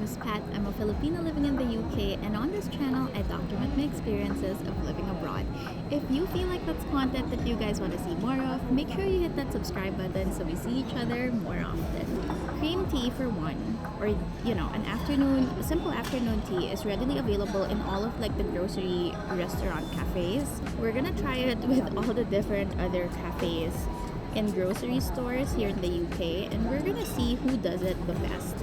is Pat. I'm a Filipina living in the UK, and on this channel, I document my experiences of living abroad. If you feel like that's content that you guys want to see more of, make sure you hit that subscribe button so we see each other more often. Cream tea for one, or a simple afternoon tea is readily available in all of like the grocery restaurant cafes. We're gonna try it with all the different other cafes in grocery stores here in the UK, and we're gonna see who does it the best.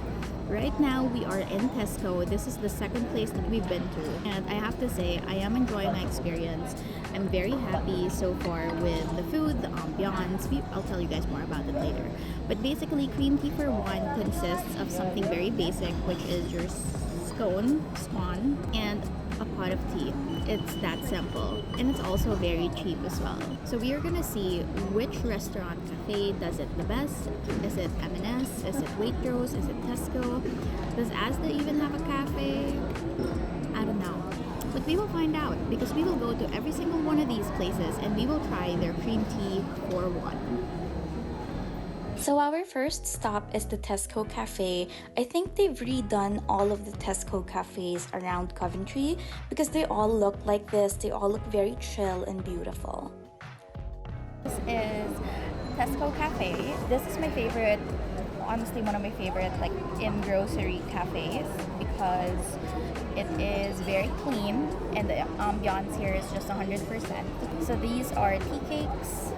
Right now we are in Tesco. This is the second place that we've been to, and I have to say I am enjoying my experience. I'm very happy so far with the food, the ambiance. I'll tell you guys more about it later. But basically, cream tea for one consists of something very basic, which is your scone, and a pot of tea. It's that simple, and it's also very cheap as well. So we are gonna see which restaurant cafe does it the best. Is it M&S? Is it Waitrose? Is it Tesco? Does Asda even have a cafe? I don't know, but we will find out because we will go to every single one of these places and we will try their cream tea for one. So our first stop is the Tesco Cafe. I think they've redone all of the Tesco cafes around Coventry because they all look like this. They all look very chill and beautiful. This is Tesco Cafe. This is my favorite, honestly one of my favorite like in grocery cafes because it is very clean and the ambiance here is just 100%. So these are tea cakes.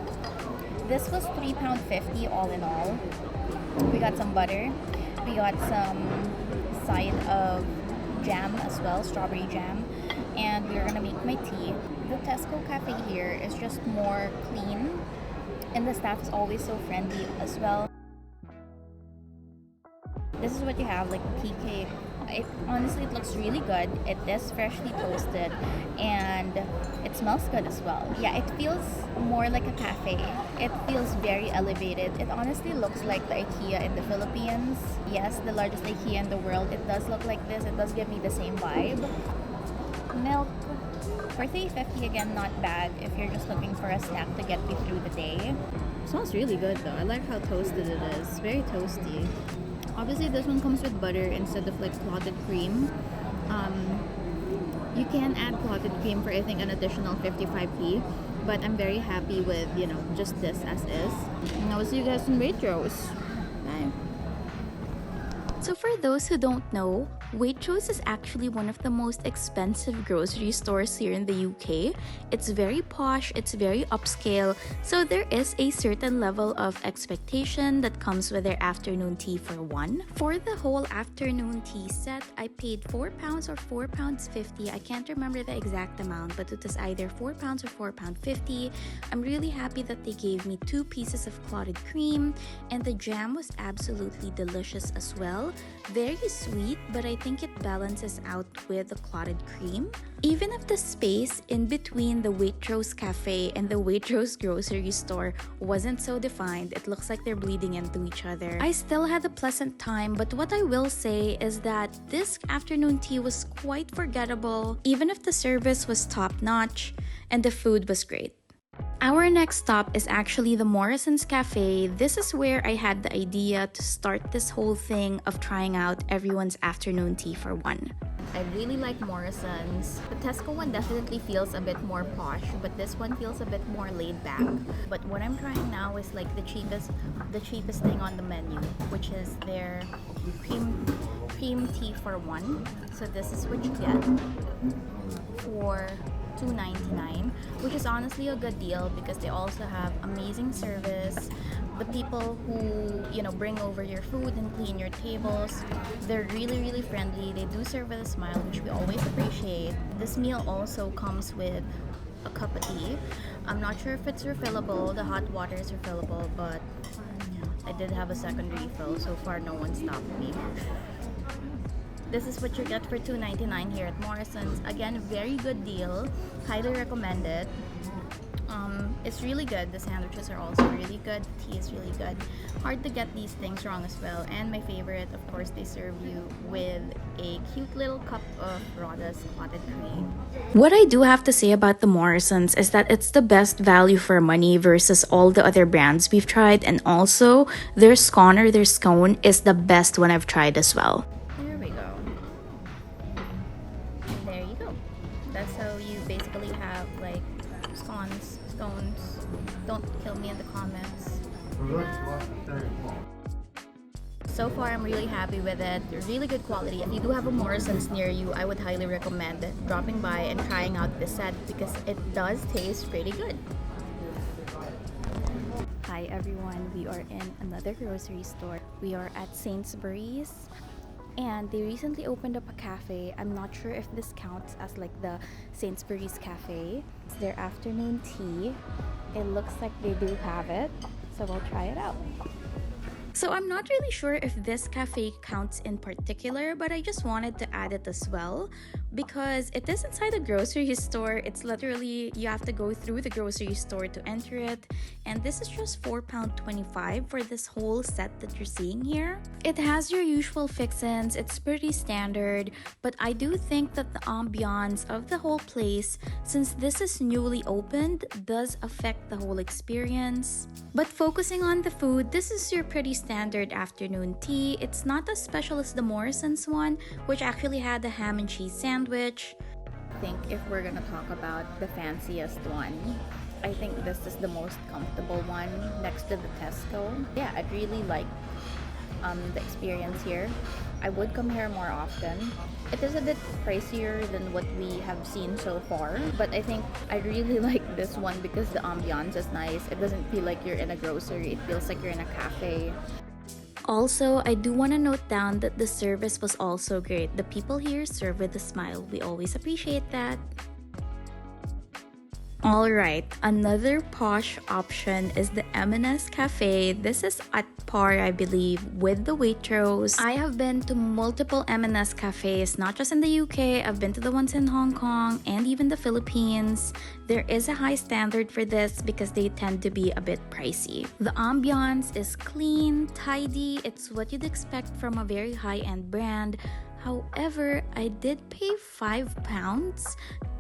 This was £3.50 all in all. We got some butter. We got some side of jam as well, strawberry jam. And we're gonna make my tea. The Tesco Cafe here is just more clean. And the staff is always so friendly as well. This is what you have, like tea cake. Honestly, it looks really good. It is freshly toasted and it smells good as well. Yeah, it feels more like a cafe. It feels very elevated. It honestly looks like the IKEA in the Philippines. Yes, the largest IKEA in the world. It does look like this. It does give me the same vibe. Milk for $3.50, again, not bad if you're just looking for a snack to get you through the day. It smells really good though. I like how toasted it is. Very toasty. Obviously, this one comes with butter instead of like clotted cream. You can add clotted cream for I think an additional 55p, but I'm very happy with just this as is. And I will see you guys in Waitrose. Bye. So for those who don't know, Waitrose is actually one of the most expensive grocery stores here in the UK. It's very posh, it's very upscale, so there is a certain level of expectation that comes with their afternoon tea for one. For the whole afternoon tea set, I paid £4 or £4.50. I can't remember the exact amount, but it was either £4 or £4.50. I'm really happy that they gave me 2 pieces of clotted cream, and the jam was absolutely delicious as well. Very sweet, but I think it balances out with the clotted cream. Even if the space in between the Waitrose Cafe and the Waitrose grocery store wasn't so defined, it looks like they're bleeding into each other. I still had a pleasant time, but what I will say is that this afternoon tea was quite forgettable, even if the service was top-notch and the food was great. Our next stop is actually the Morrisons Cafe. This is where I had the idea to start this whole thing of trying out everyone's afternoon tea for one. I really like Morrisons. The Tesco one definitely feels a bit more posh, but this one feels a bit more laid back. But what I'm trying now is like the cheapest thing on the menu, which is their cream tea for one. So this is what you get for $2.99, which is honestly a good deal because they also have amazing service. The people who bring over your food and clean your tables, they're really friendly. They do serve with a smile, which we always appreciate. This meal also comes with a cup of tea. I'm not sure if it's refillable. The hot water is refillable, but I did have a second refill. So far no one stopped me. This is what you get for $2.99 here at Morrisons. Again, very good deal. Highly recommend it. It's really good. The sandwiches are also really good. The tea is really good. Hard to get these things wrong as well. And my favorite, of course, they serve you with a cute little cup of Rhoda's clotted cream. What I do have to say about the Morrisons is that it's the best value for money versus all the other brands we've tried, and also their scone is the best one I've tried as well. There we go. Kill me in the comments. So far, I'm really happy with it. Really good quality. If you do have a Morrisons near you, I would highly recommend dropping by and trying out this set because it does taste pretty good. Hi everyone, we are in another grocery store. We are at Sainsburys and they recently opened up a cafe. I'm not sure if this counts as like the Sainsbury's Cafe. It's their afternoon tea. It looks like they do have it, so we'll try it out. So I'm not really sure if this cafe counts in particular, but I just wanted to add it as well because it is inside a grocery store. It's literally, you have to go through the grocery store to enter it, and this is just £4.25 for this whole set that you're seeing here. It has your usual fixins, it's pretty standard, but I do think that the ambiance of the whole place, since this is newly opened, does affect the whole experience. But focusing on the food, this is your pretty standard afternoon tea. It's not as special as the Morrisons one, which actually had a ham and cheese sandwich. I think if we're gonna talk about the fanciest one, I think this is the most comfortable one next to the Tesco. Yeah, I really like the experience here. I would come here more often. It is a bit pricier than what we have seen so far, but I think I really like this one because the ambiance is nice. It doesn't feel like you're in a grocery, it feels like you're in a cafe. Also, I do want to note down that the service was also great. The people here serve with a smile. We always appreciate that. Alright, another posh option is the M&S Cafe. This is at par, I believe, with the Waitrose. I have been to multiple M&S cafes, not just in the UK. I've been to the ones in Hong Kong and even the Philippines. There is a high standard for this because they tend to be a bit pricey. The ambiance is clean, tidy. It's what you'd expect from a very high-end brand. However, I did pay £5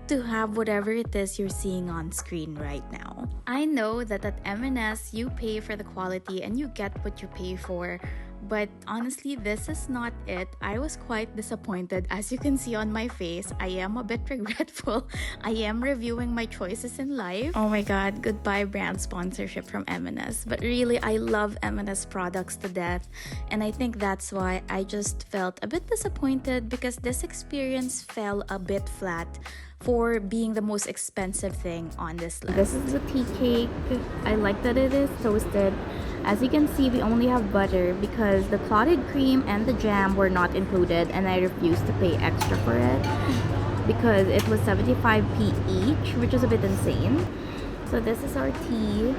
to have whatever it is you're seeing on screen right now. I know that at M&S you pay for the quality and you get what you pay for, but honestly this is not it. I was quite disappointed. As you can see on my face, I am a bit regretful. I am reviewing my choices in life. Oh my god, goodbye brand sponsorship from M&S. But really, I love M&S products to death, and I think that's why I just felt a bit disappointed because this experience fell a bit flat for being the most expensive thing on this list. This is the tea cake. I like that it is toasted. As you can see, we only have butter because the clotted cream and the jam were not included, and I refused to pay extra for it because it was 75p each, which is a bit insane. So this is our tea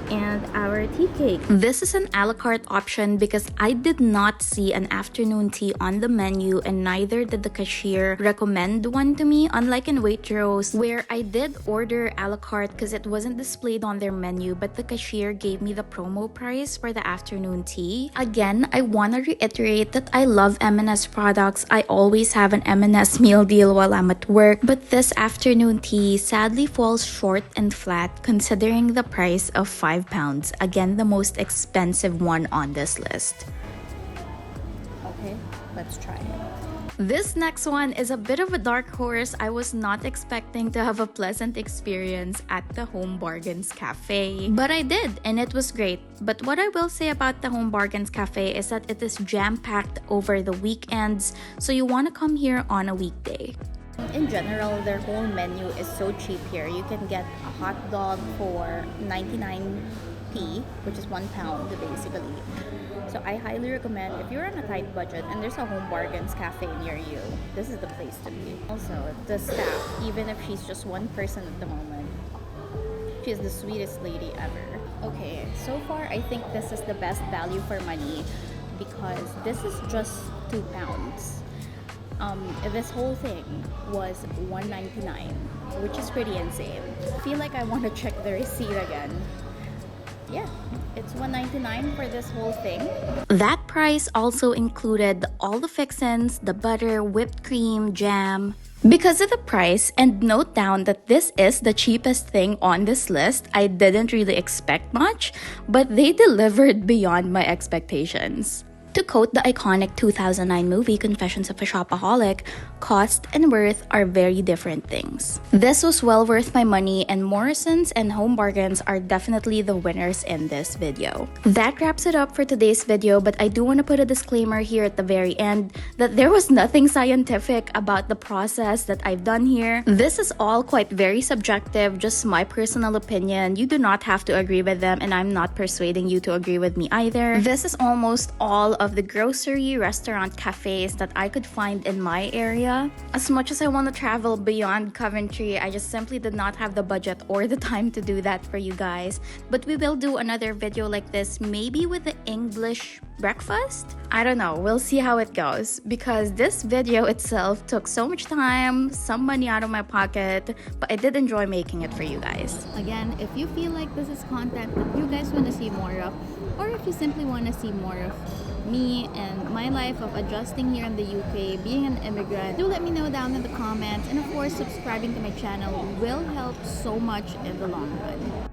and our tea cake. This is an a la carte option because I did not see an afternoon tea on the menu, and neither did the cashier recommend one to me, unlike in Waitrose where I did order a la carte because it wasn't displayed on their menu, but the cashier gave me the promo price for the afternoon tea. Again, I want to reiterate that I love M&S products. I always have an M&S meal deal while I'm at work, but this afternoon tea sadly falls short and flat considering the price of £5. Again, the most expensive one on this list. Okay, let's try it. This next one is a bit of a dark horse. I was not expecting to have a pleasant experience at the Home Bargains Cafe, but I did, and it was great. But what I will say about the Home Bargains Cafe is that it is jam-packed over the weekends, so you want to come here on a weekday. In general, their whole menu is so cheap here. You can get a hot dog for 99p, which is £1 basically. So I highly recommend if you're on a tight budget and there's a Home Bargains Cafe near you, this is the place to be. Also, the staff, even if she's just one person at the moment, she's the sweetest lady ever. Okay, so far I think this is the best value for money because this is just £2. This whole thing was $1.99, which is pretty insane. I feel like I want to check the receipt again. Yeah, it's $1.99 for this whole thing. That price also included all the fixins, the butter, whipped cream, jam. Because of the price, and note down that this is the cheapest thing on this list, I didn't really expect much, but they delivered beyond my expectations. To quote the iconic 2009 movie Confessions of a Shopaholic, cost and worth are very different things. This was well worth my money, and Morrisons and Home Bargains are definitely the winners in this video. That wraps it up for today's video, but I do want to put a disclaimer here at the very end that there was nothing scientific about the process that I've done here. This is all quite very subjective, just my personal opinion. You do not have to agree with them, and I'm not persuading you to agree with me either. This is almost all of the grocery, restaurant, cafes that I could find in my area. As much as I want to travel beyond Coventry, I just simply did not have the budget or the time to do that for you guys. But we will do another video like this, maybe with the English breakfast? I don't know, we'll see how it goes, because this video itself took so much time, some money out of my pocket, but I did enjoy making it for you guys. Again, if you feel like this is content that you guys want to see more of, or if you simply want to see more of me and my life of adjusting here in the UK, being an immigrant, do let me know down in the comments. And of course, subscribing to my channel will help so much in the long run.